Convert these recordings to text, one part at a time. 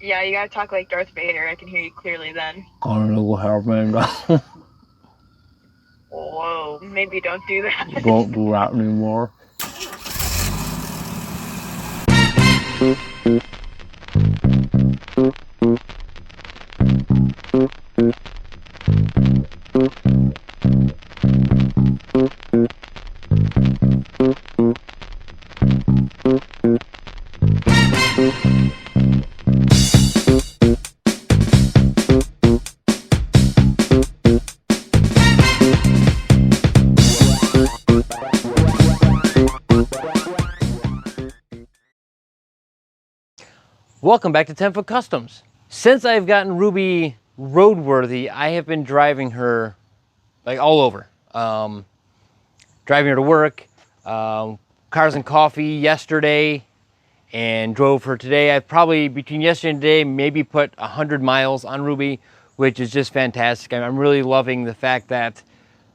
Yeah, you gotta talk like Darth Vader. I can hear you clearly then. Gonna help me down. Whoa, maybe don't do that. Don't do that anymore. Welcome back to 10 Foot Customs. Since I've gotten Ruby roadworthy, I have been driving her like all over. Driving her to work, Cars and Coffee yesterday, and drove her today. I've probably, between yesterday and today, maybe put 100 miles on Ruby, which is just fantastic. I'm really loving the fact that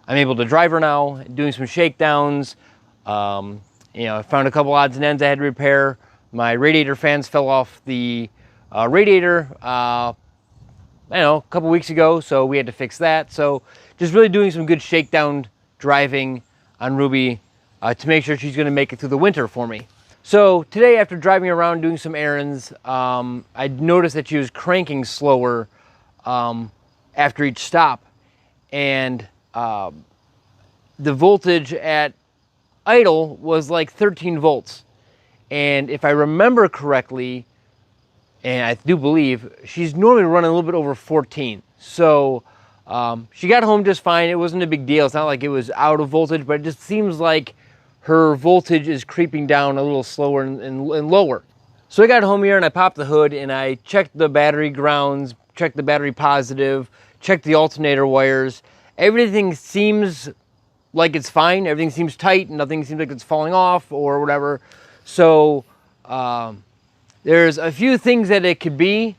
I'm able to drive her now, doing some shakedowns. I found a couple odds and ends I had to repair. My radiator fans fell off the radiator, a couple weeks ago, so we had to fix that. So just really doing some good shakedown driving on Ruby to make sure she's gonna make it through the winter for me. So today, after driving around doing some errands, I noticed that she was cranking slower after each stop. And the voltage at idle was like 13 volts. And if I remember correctly, and I do believe, she's normally running a little bit over 14. So she got home just fine. It wasn't a big deal. It's not like it was out of voltage, but it just seems like her voltage is creeping down a little slower and lower. So I got home here and I popped the hood and I checked the battery grounds, checked the battery positive, checked the alternator wires. Everything seems like it's fine. Everything seems tight. Nothing seems like it's falling off or whatever. So there's a few things that it could be.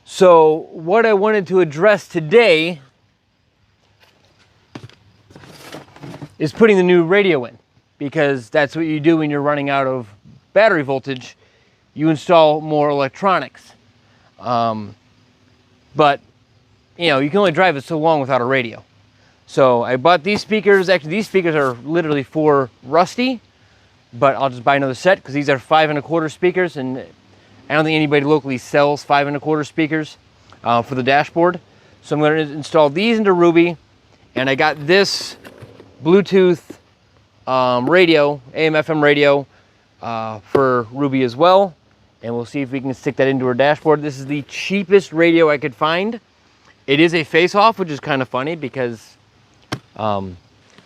So what I wanted to address today is putting the new radio in, because that's what you do when you're running out of battery voltage. You install more electronics. But you can only drive it so long without a radio. So I bought these speakers. Actually, these speakers are literally for Rusty, but I'll just buy another set because these are 5 1/4 speakers, and I don't think anybody locally sells 5 1/4 speakers for the dashboard. So I'm going to install these into Ruby, and I got this Bluetooth radio, AM/FM radio for Ruby as well, and we'll see if we can stick that into her dashboard. This is the cheapest radio I could find. It is a face-off, which is kind of funny because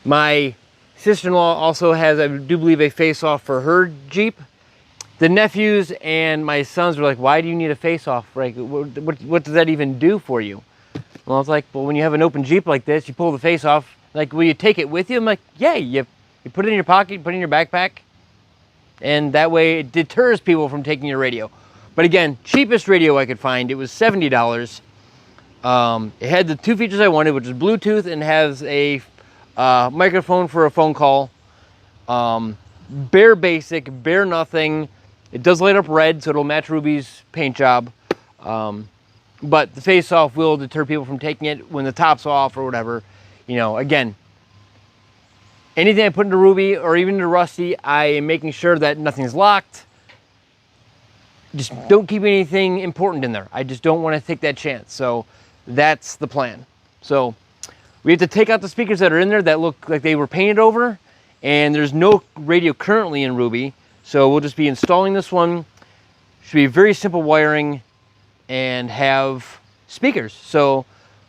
my sister-in-law also has, I do believe, a face-off for her Jeep. The nephews and my sons were like, "Why do you need a face-off? Like, what does that even do for you?" Well, I was like, "Well, when you have an open Jeep like this, you pull the face-off. Like, will you take it with you?" I'm like, "Yeah, you put it in your pocket, you put it in your backpack, and that way it deters people from taking your radio." But again, cheapest radio I could find. It was $70. It had the 2 features I wanted, which is Bluetooth and has a microphone for a phone call. Bare basic, bare nothing. It does light up red, so it'll match Ruby's paint job. But the face-off will deter people from taking it when the top's off or whatever. Again, anything I put into Ruby or even into Rusty, I am making sure that nothing's locked. Just don't keep anything important in there. I just don't want to take that chance. So that's the plan. So we have to take out the speakers that are in there that look like they were painted over, and there's no radio currently in Ruby. So we'll just be installing this one. Should be very simple wiring and have speakers. So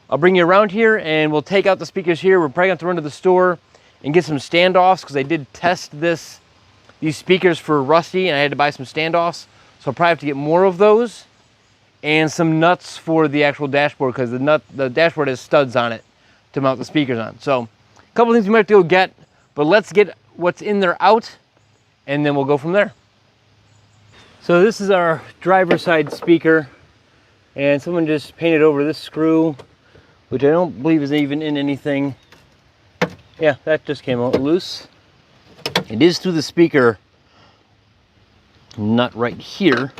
I'll bring you around here and we'll take out the speakers here. We're probably going to have to run to the store and get some standoffs because I did test these speakers for Rusty and I had to buy some standoffs. So I'll probably have to get more of those and some nuts for the actual dashboard because the dashboard has studs on it to mount the speakers on. So a couple things we might have to go get, but let's get what's in there out and then we'll go from there. So this is our driver's side speaker, and someone just painted over this screw, which I don't believe is even in anything. Yeah, that just came out loose. It is through the speaker nut right here.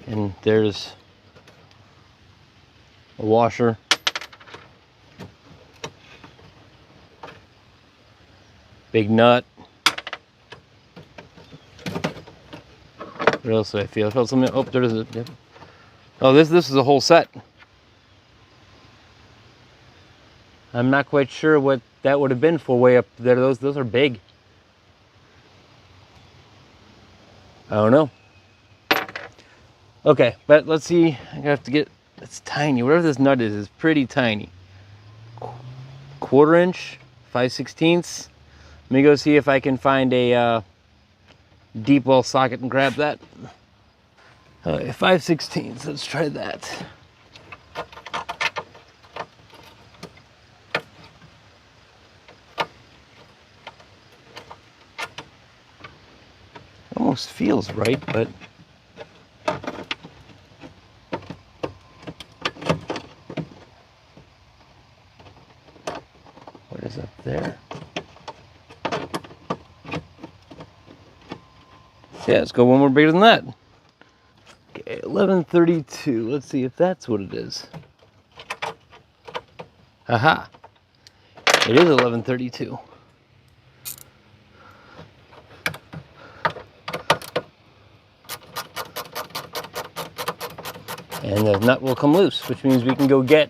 And there's a washer. Big nut. What else do I feel? I felt something. Oh, there's a. Oh, this is a whole set. I'm not quite sure what that would have been for way up there. Those are big. I don't know. Okay, but let's see. I have to get. It's tiny. Whatever this nut is pretty tiny. 1/4 inch, 5/16. Let me go see if I can find a deep well socket and grab that. 5/16. Let's try that. Almost feels right, but what is up there? Yeah, let's go one more bigger than that. Okay, 1132. Let's see if that's what it is. Aha. It is 1132. And the nut will come loose, which means we can go to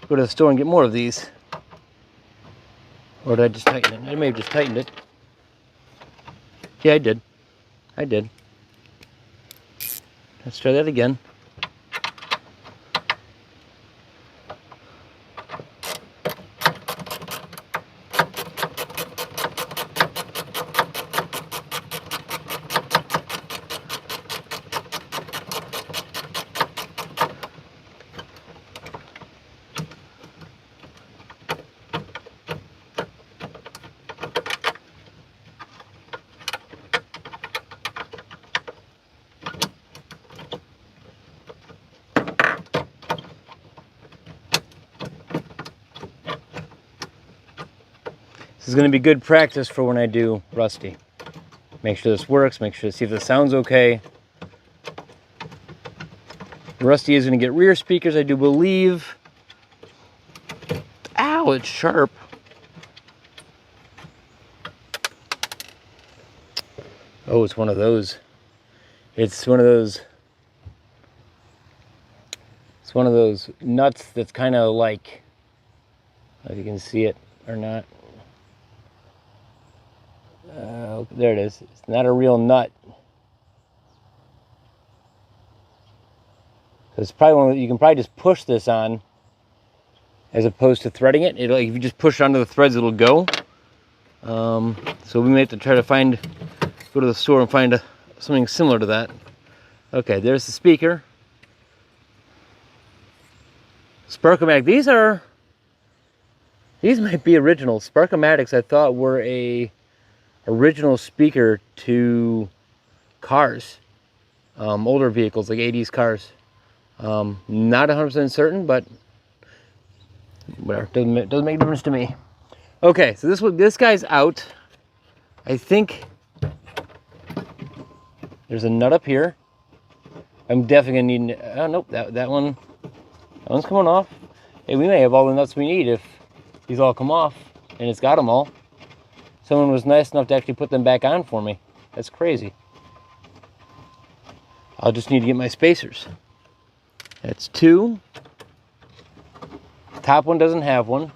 the store and get more of these. Or did I just tighten it? I may have just tightened it. Yeah, I did. I did. Let's try that again. This is going to be good practice for when I do Rusty. Make sure this works, make sure to see if this sounds okay. Rusty is going to get rear speakers, I do believe. Ow, it's sharp. Oh, it's one of those. It's one of those nuts that's kind of like, I don't know if you can see it or not. There it is. It's not a real nut. It's probably one that you can probably just push this on as opposed to threading it. If you just push it onto the threads, it'll go. So we may have to try to go to the store and find something similar to that. Okay, there's the speaker. Sparkomatic. These might be original. Sparkomatics I thought were a original speaker to cars, older vehicles like 80s cars. Not 100% certain, but whatever, doesn't make a difference to me. Okay, so this guy's out. I think there's a nut up here. I'm definitely gonna need. Oh nope, that one's coming off. Hey, we may have all the nuts we need if these all come off, and it's got them all. Someone was nice enough to actually put them back on for me. That's crazy. I'll just need to get my spacers. That's 2. Top one doesn't have one.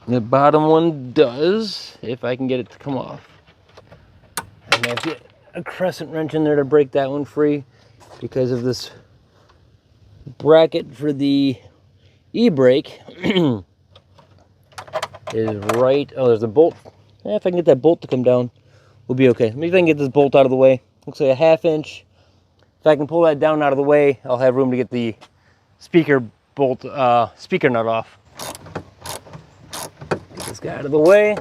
The bottom one does, if I can get it to come off. I may have to get a crescent wrench in there to break that one free because of this bracket for the e-brake is right. Oh, there's a bolt. If I can get that bolt to come down, we'll be okay. Maybe if I can get this bolt out of the way. Looks like a 1/2 inch. If I can pull that down out of the way, I'll have room to get the speaker bolt, speaker nut off. Get this guy out of the way.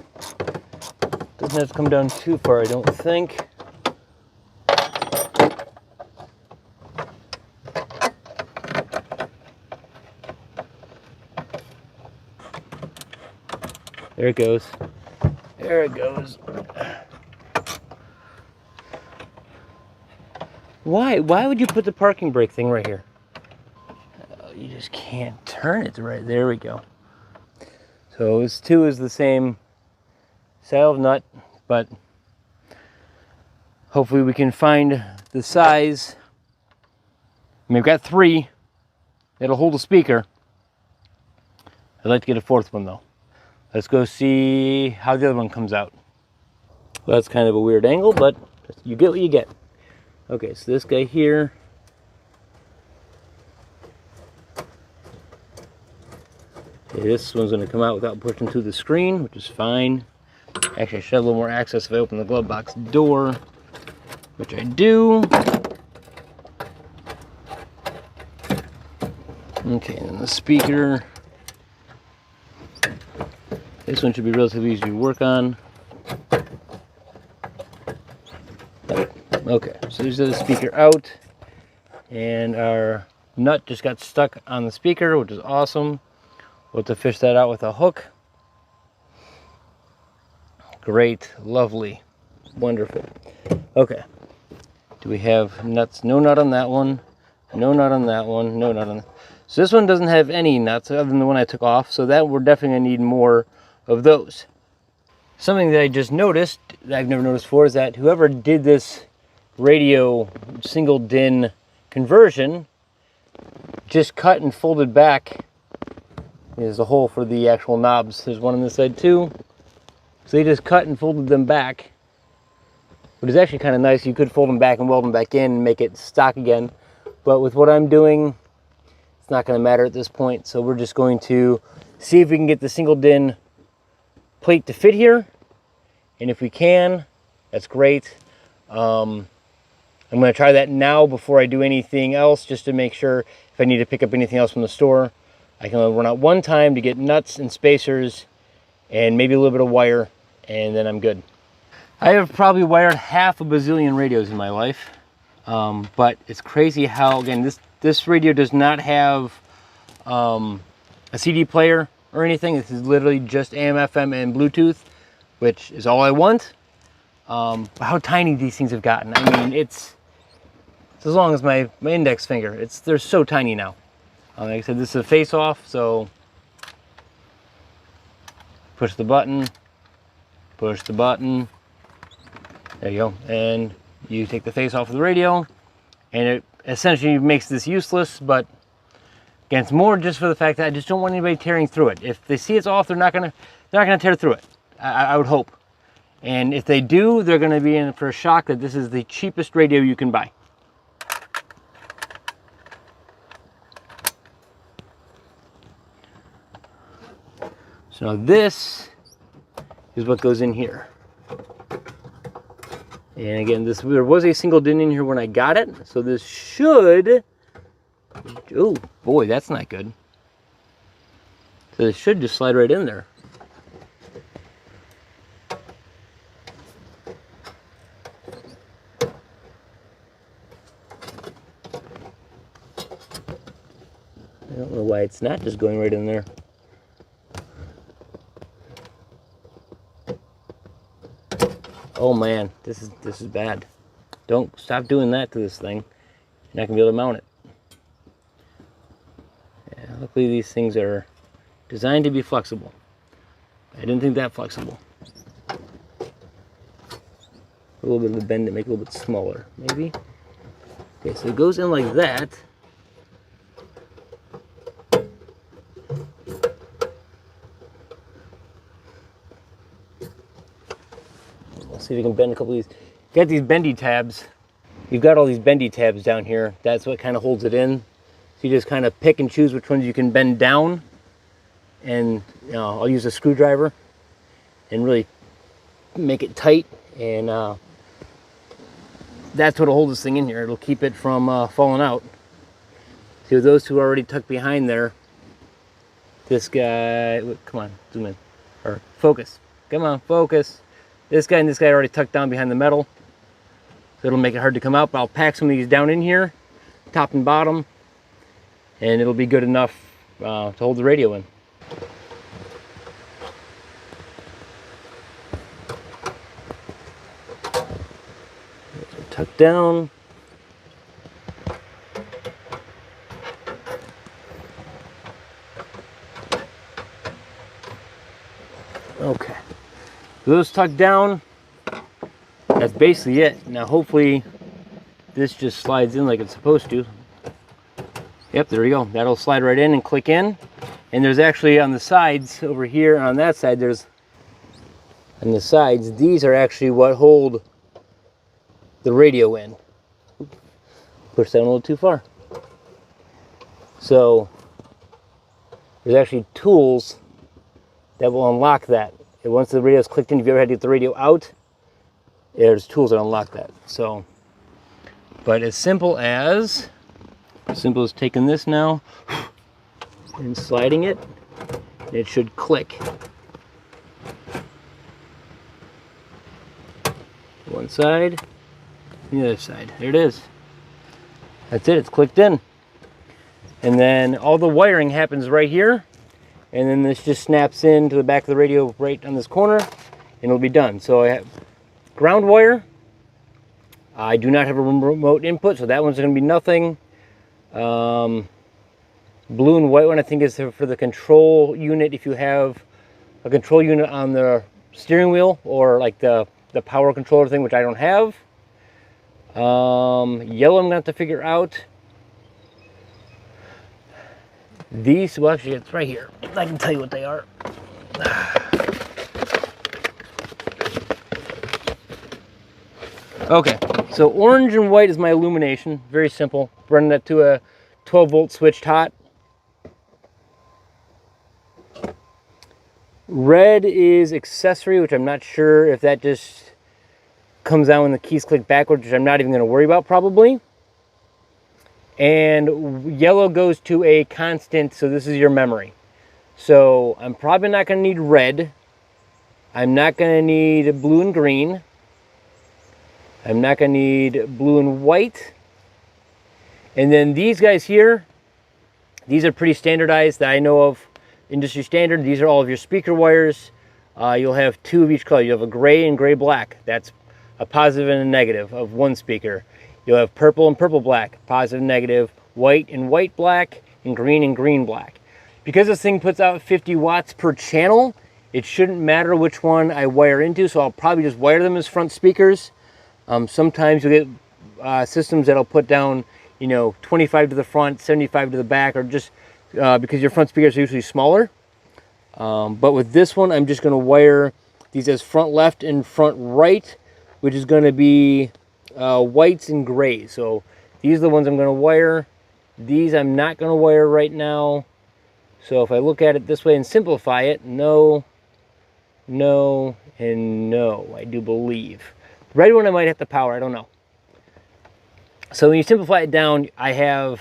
Doesn't have to come down too far, I don't think. There it goes. There it goes. Why would you put the parking brake thing right here? Oh, you just can't turn it right. There we go. So this too is the same style of nut, but hopefully we can find the size. I mean, we've got 3. It'll hold a speaker. I'd like to get a 4th one though. Let's go see how the other one comes out. Well, that's kind of a weird angle, but you get what you get. Okay, so this guy here. Okay, this one's going to come out without pushing through the screen, which is fine. Actually, I should have a little more access if I open the glove box door, which I do. Okay, and then the speaker. This one should be relatively easy to work on. Okay, so there's the speaker out, and our nut just got stuck on the speaker, which is awesome. We'll have to fish that out with a hook. Great, lovely, wonderful. Okay, do we have nuts? No nut on that one, no nut on that one, no nut on that. So this one doesn't have any nuts other than the one I took off, so that we're definitely gonna need more of those. Something that I just noticed that I've never noticed before is that whoever did this radio single DIN conversion just cut and folded back. There's a hole for the actual knobs. There's one on this side too. So they just cut and folded them back, which is actually kind of nice. You could fold them back and weld them back in and make it stock again. But with what I'm doing, it's not going to matter at this point. So we're just going to see if we can get the single DIN plate to fit here. And if we can, that's great. I'm going to try that now before I do anything else, just to make sure if I need to pick up anything else from the store, I can run out one time to get nuts and spacers and maybe a little bit of wire, and then I'm good. I have probably wired half a bazillion radios in my life, but it's crazy how, again, this radio does not have a CD player or anything. This is literally just AM, FM, and Bluetooth, which is all I want. How tiny these things have gotten. I mean, it's as long as my index finger. They're so tiny now. Like I said, this is a face-off, so push the button, push the button. There you go. And you take the face off of the radio, and it essentially makes this useless, but again, it's more just for the fact that I just don't want anybody tearing through it. If they see it's off, they're not gonna tear through it. I would hope. And if they do, they're gonna be in for a shock that this is the cheapest radio you can buy. So now this is what goes in here. And again, there was a single DIN in here when I got it, so this should, oh boy, that's not good. So this should just slide right in there. I don't know why it's not just going right in there. Oh man, this is bad. Don't stop doing that to this thing. You're not gonna be able to mount it. Yeah, luckily these things are designed to be flexible. I didn't think that flexible. A little bit of a bend to make it a little bit smaller, maybe. Okay, so it goes in like that. See if you can bend a couple of these. Got these bendy tabs. You've got all these bendy tabs down here. That's what kind of holds it in. So you just kind of pick and choose which ones you can bend down. And I'll use a screwdriver and really make it tight. And that's what'll hold this thing in here. It'll keep it from falling out. See, with those two already tucked behind there, this guy, come on, zoom in, or focus. Come on, focus. This guy and this guy are already tucked down behind the metal, so it'll make it hard to come out, but I'll pack some of these down in here, top and bottom, and it'll be good enough to hold the radio in. Tuck down, Okay. Those tucked down. That's basically it. Now hopefully this just slides in like it's supposed to. Yep, there we go. That'll slide right in and click in. And there's actually on the sides over here, on that side, there's on the sides, these are actually what hold the radio in. Oops. Push that a little too far. So there's actually tools that will unlock that. And once the radio's clicked in, if you ever had to get the radio out, there's tools that unlock that. So, but as simple as taking this now and sliding it, it should click. One side, the other side. There it is. That's it, it's clicked in. And then all the wiring happens right here. And then this just snaps into the back of the radio right on this corner, and it'll be done. So I have ground wire. I do not have a remote input, so that one's going to be nothing. Blue and white one I think is for the control unit. If you have a control unit on the steering wheel or like the power controller thing, which I don't have. Yellow I'm going to have to figure out. These, well actually it's right here. I can tell you what they are. Okay, so orange and white is my illumination. Very simple. Running that to a 12-volt switched hot. Red is accessory, which I'm not sure if that just comes out when the keys click backwards, which I'm not even going to worry about probably. And yellow goes to a constant, so this is your memory. So I'm probably not going to need red. I'm not going to need blue and green. I'm not going to need blue and white. And then these guys here, these are pretty standardized that I know of, industry standard. These are all of your speaker wires. You'll have two of each color. You have a gray and gray black. That's a positive and a negative of one speaker. You'll have purple and purple black, positive and negative, white and white black, and green black. Because this thing puts out 50 watts per channel, it shouldn't matter which one I wire into, so I'll probably just wire them as front speakers. Sometimes you'll get systems that'll put down, 25 to the front, 75 to the back, or just because your front speakers are usually smaller. But with this one, I'm just going to wire these as front left and front right, which is going to be whites and grays. So these are the ones I'm going to wire. These I'm not going to wire right now. So if I look at it this way and simplify it, no, no, and no, I do believe. The red one I might have to power, I don't know. So when you simplify it down, I have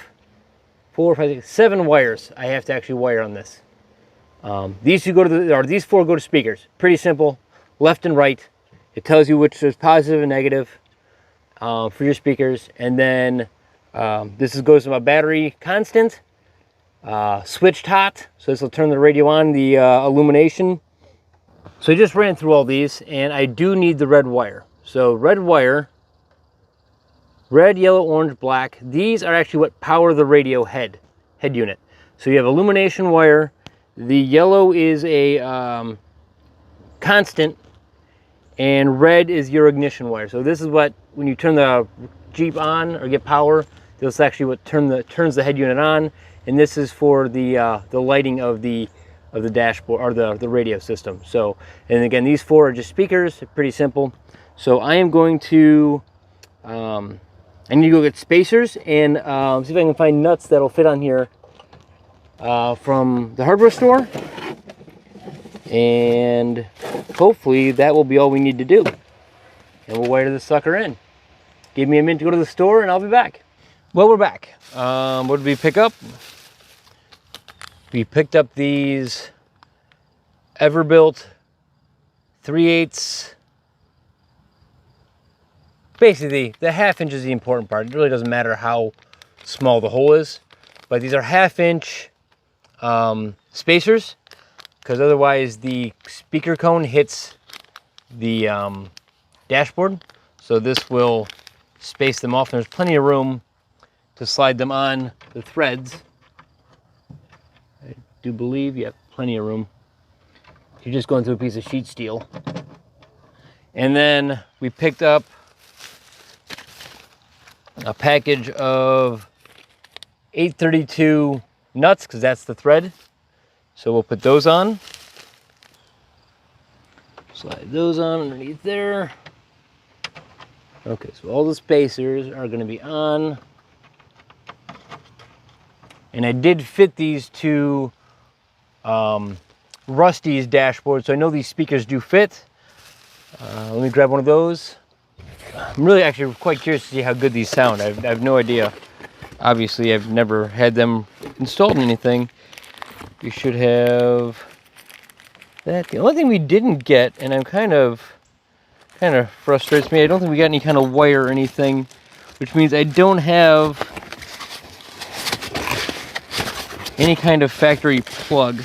4, 5, 6, 7 wires I have to actually wire on this. These two go to these 4 go to speakers. Pretty simple, left and right. It tells you which is positive and negative for your speakers. And then this goes to my battery constant, switched hot. So this will turn the radio on, the illumination. So I just ran through all these, and I do need the red wire. So red wire, red, yellow, orange, black. These are actually what power the radio head unit. So you have illumination wire. The yellow is a constant, and red is your ignition wire. So this is what, when you turn the Jeep on or get power, this is actually what turns the head unit on, and this is for the lighting of the dashboard or the radio system. So, and again, these 4 are just speakers, pretty simple. So I am going to, I need to go get spacers and see if I can find nuts that'll fit on here from the hardware store. And hopefully that will be all we need to do. And we'll wire this sucker in. Give me a minute to go to the store and I'll be back. Well, we're back. What did we pick up? We picked up these Everbuilt 3/8. Basically, the 1/2 inch is the important part. It really doesn't matter how small the hole is. But these are 1/2 inch spacers, because otherwise the speaker cone hits the dashboard. So this will space them off. There's plenty of room to slide them on the threads. I do believe you have plenty of room you're just going through a piece of sheet steel. And then we picked up a package of 832 nuts, because that's the thread. So we'll put those on. Slide those on underneath there. Okay, so all the spacers are going to be on. And I did fit these to Rusty's dashboard, so I know these speakers do fit. Let me grab one of those. I'm really actually quite curious to see how good these sound. I have no idea. Obviously, I've never had them installed in anything. You should have that. The only thing we didn't get, and I'm kind of frustrates me, I don't think we got any kind of wire or anything, which means I don't have any kind of factory plug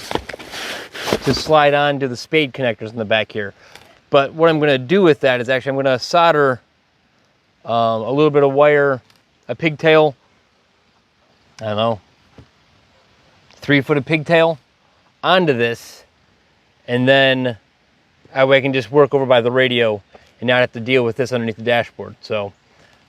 to slide on to the spade connectors in the back here. But what I'm going to do with that is actually I'm going to solder a little bit of wire, a pigtail, I don't know, 3-foot of pigtail onto this, and then that way I can just work over by the radio and not have to deal with this underneath the dashboard. So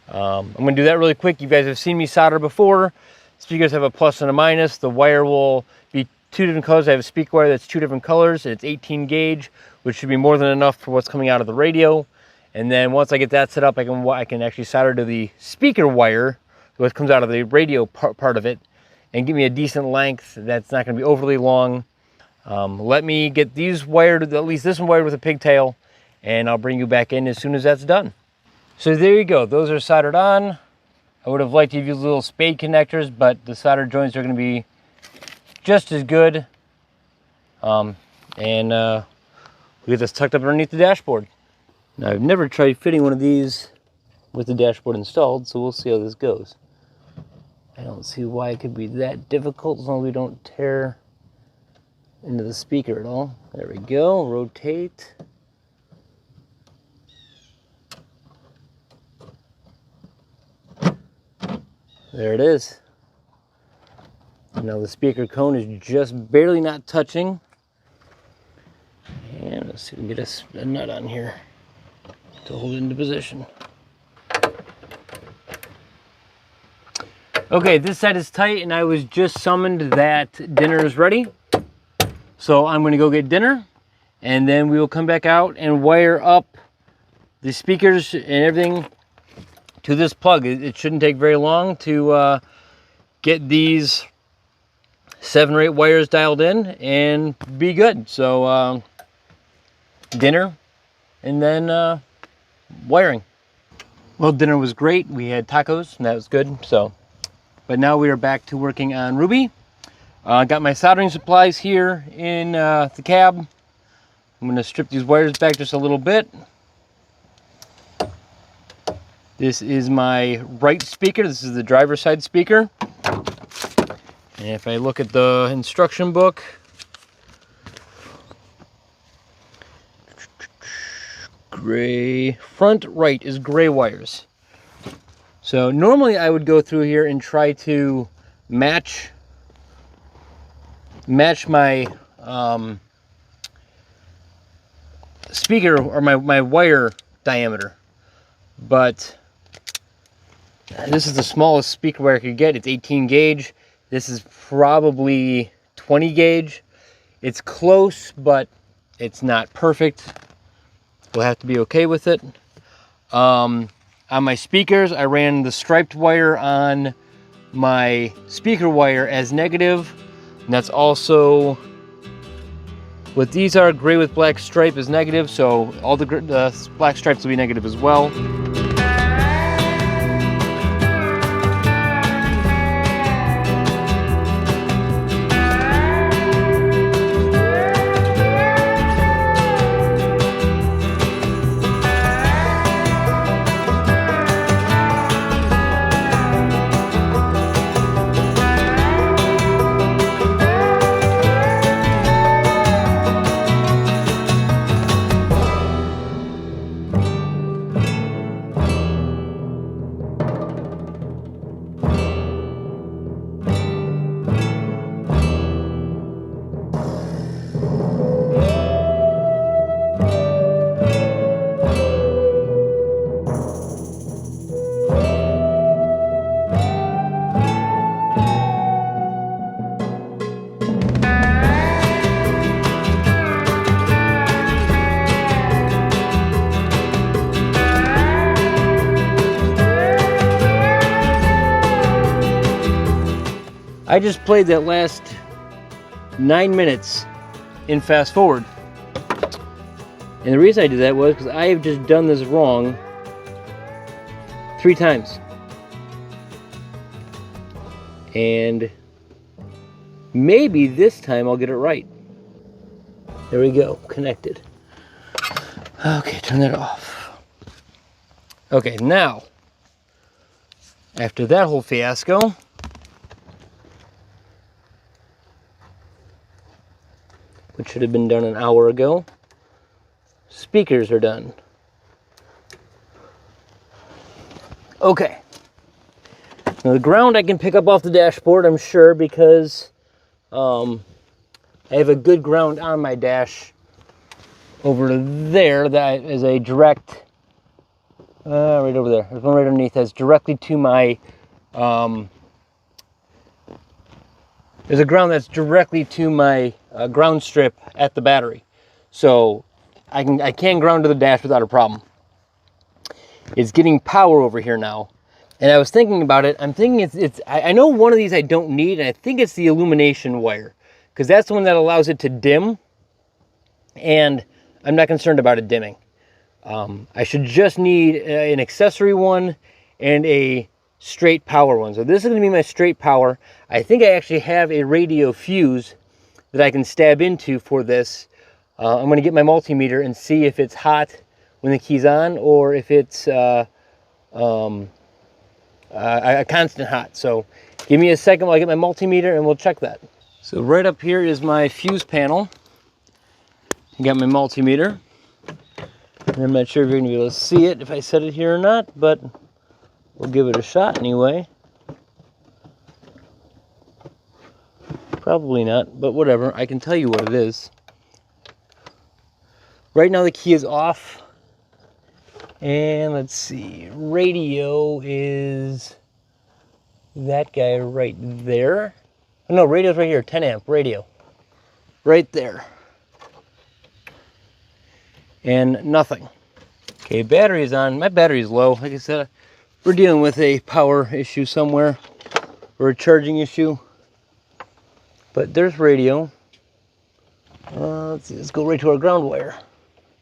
I'm going to do that really quick. You guys have seen me solder before. Speakers have a plus and a minus. The wire will be 2 different colors. I have a speaker wire that's 2 different colors, and it's 18 gauge, which should be more than enough for what's coming out of the radio. And then once I get that set up, I can actually solder to the speaker wire, what comes out of the radio part of it, and give me a decent length that's not going to be overly long. Let me get these wired, at least this one wired with a pigtail, and I'll bring you back in as soon as that's done. So there you go. Those are soldered on. I would have liked to use little spade connectors, but the solder joints are going to be just as good. We get this tucked up underneath the dashboard. Now, I've never tried fitting one of these with the dashboard installed, so we'll see how this goes. I don't see why it could be that difficult as long as we don't tear into the speaker at all. There we go. Rotate. There it is. Now the speaker cone is just barely not touching. And let's see if we can get a nut on here to hold it into position. Okay, this side is tight, and I was just summoned that dinner is ready. So I'm going to go get dinner, and then we will come back out and wire up the speakers and everything to this plug. It shouldn't take very long to get these 7 or 8 wires dialed in and be good. So dinner and then wiring. Well, dinner was great. We had tacos and that was good. So, but now we are back to working on Ruby. Got my soldering supplies here in the cab. I'm going to strip these wires back just a little bit. This is my right speaker. This is the driver's side speaker. And if I look at the instruction book, gray, front right is gray wires. So normally I would go through here and try to match my speaker or my wire diameter, but this is the smallest speaker wire I could get. It's 18 gauge. This is probably 20 gauge. It's close, but it's not perfect. We'll have to be okay with it. On my speakers, I ran the striped wire on my speaker wire as negative, and that's also what these are. Gray with black stripe is negative, so all the black stripes will be negative as well. I just played that last 9 minutes in fast forward. And the reason I did that was because I have just done this wrong 3 times. And maybe this time I'll get it right. There we go, connected. Okay, turn that off. Okay, now, after that whole fiasco, which should have been done an hour ago, speakers are done. Okay. Now the ground I can pick up off the dashboard, I'm sure, because I have a good ground on my dash over there that is a direct, right over there. There's one right underneath that's directly to my, there's a ground that's directly to my ground strip at the battery. So I can ground to the dash without a problem. It's getting power over here now. And I was thinking about it. I'm thinking I know one of these I don't need, and I think it's the illumination wire, because that's the one that allows it to dim, and I'm not concerned about it dimming. I should just need an accessory one and a straight power one. So this is going to be my straight power. I think I actually have a radio fuse that I can stab into for this. I'm going to get my multimeter and see if it's hot when the key's on, or if it's a constant hot. So give me a second while I get my multimeter and we'll check that. So right up here is my fuse panel. I got my multimeter. And I'm not sure if you're going to be able to see it if I set it here or not, but we'll give it a shot anyway. Probably not, but whatever. I can tell you what it is. Right now the key is off. And let's see, radio is that guy right there. Oh, no, radio's right here, 10 amp radio. Right there. And nothing. Okay, battery is on. My battery is low. Like I said, we're dealing with a power issue somewhere, or a charging issue. But there's radio. Let's see, let's go right to our ground wire.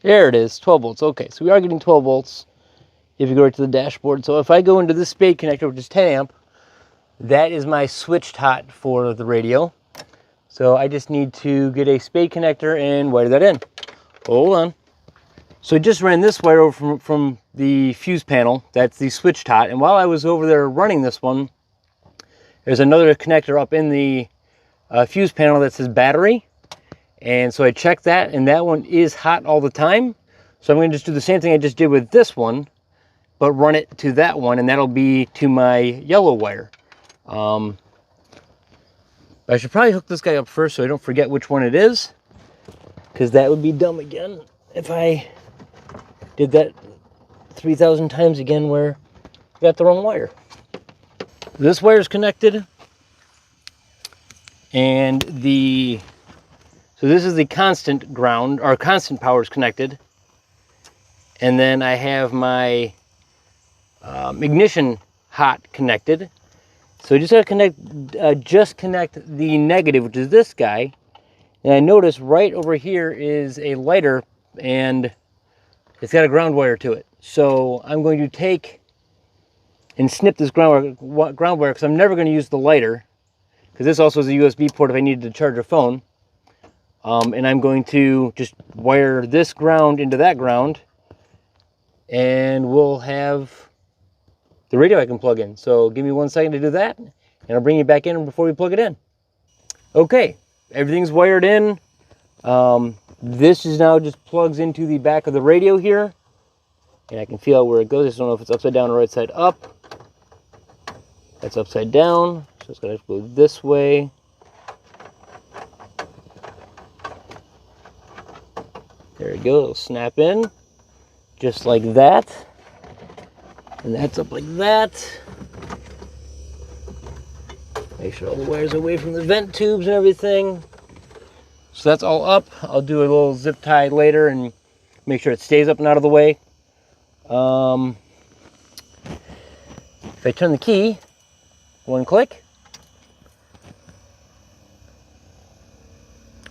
There it is, 12 volts. Okay, so we are getting 12 volts if you go right to the dashboard. So if I go into this spade connector, which is 10 amp, that is my switched hot for the radio. So I just need to get a spade connector and wire that in. Hold on. So I just ran this wire over from the fuse panel. That's the switched hot. And while I was over there running this one, there's another connector up in the fuse panel that says battery. And so I checked that, and that one is hot all the time. So I'm going to just do the same thing I just did with this one, but run it to that one, and that'll be to my yellow wire. I should probably hook this guy up first so I don't forget which one it is, because that would be dumb again if I did that 3,000 times again where I got the wrong wire. This wire is connected, and so this is the constant ground, or constant power is connected. And then I have my ignition hot connected. So I just got to connect the negative, which is this guy. And I notice right over here is a lighter, and it's got a ground wire to it. So I'm going to take and snip this ground wire, because I'm never going to use the lighter, because this also is a USB port if I needed to charge a phone. And I'm going to just wire this ground into that ground, and we'll have the radio I can plug in. So give me 1 second to do that, and I'll bring you back in before we plug it in. Okay, everything's wired in. This is now just plugs into the back of the radio here, and I can feel out where it goes. I just don't know if it's upside down or right side up. That's upside down, so it's going to go this way. There we go, it'll snap in, just like that. And that's up like that. Make sure all the wires are away from the vent tubes and everything. So that's all up. I'll do a little zip tie later and make sure it stays up and out of the way. If I turn the key, 1 click,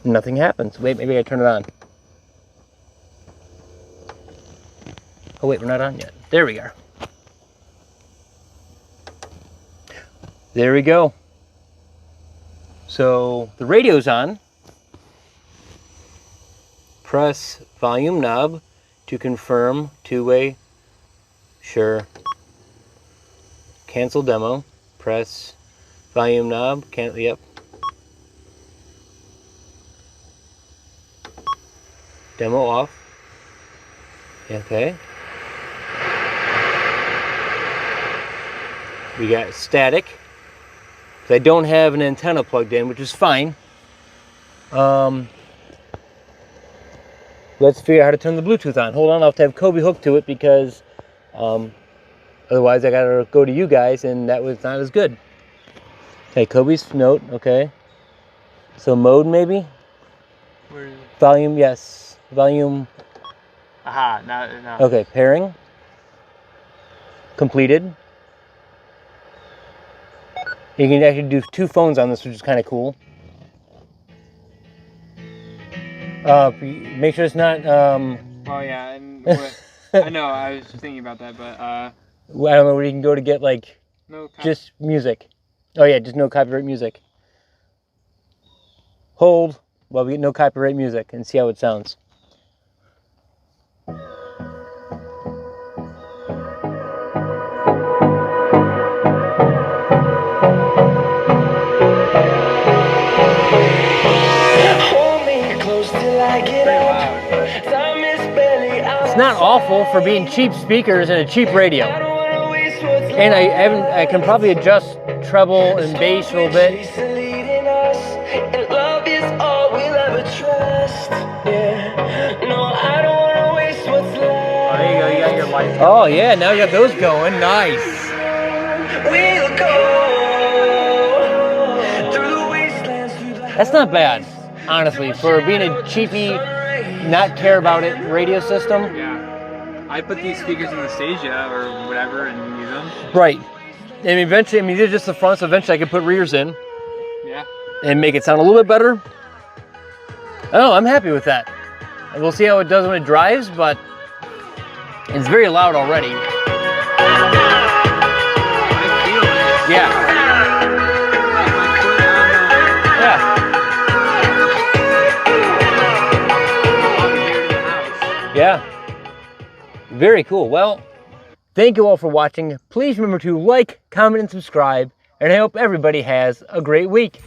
Nothing happens. Wait, maybe I turn it on. Oh wait, we're not on yet. There we are. There we go. So the radio's on. Press volume knob to confirm two-way. Sure. Cancel demo. Press volume knob. Yep. Demo off. Okay. We got static. So I don't have an antenna plugged in, which is fine. Let's figure out how to turn the Bluetooth on. Hold on, I'll have to have Kobe hooked to it because otherwise I gotta go to you guys and that was not as good. Okay, Kobe's note, okay. So mode maybe? Where is it? Volume, yes. Volume. Aha, no. Okay, pairing. Completed. You can actually do 2 phones on this, which is kind of cool. Make sure it's not. Well, yeah, and I know I was thinking about that, but I don't know where you can go to get like no. just music. Oh yeah, just no copyright music. Hold while we get no copyright music and see how it sounds. It's not awful for being cheap speakers and a cheap radio. And I can probably adjust treble and bass a little bit. Oh, there you go. You got your lights. Oh yeah, now you got those going. Nice. That's not bad, honestly, for being a cheapy, not care about it radio system. Yeah. I put these speakers in the Stasia or whatever and use them. Right. And eventually, I mean, these are just the front, so eventually I can put rears in. Yeah. And make it sound a little bit better. Oh, I'm happy with that. And we'll see how it does when it drives, but it's very loud already. I feel it. Yeah. Yeah. Yeah. Very cool. Well, thank you all for watching. Please remember to like, comment, and subscribe. And I hope everybody has a great week.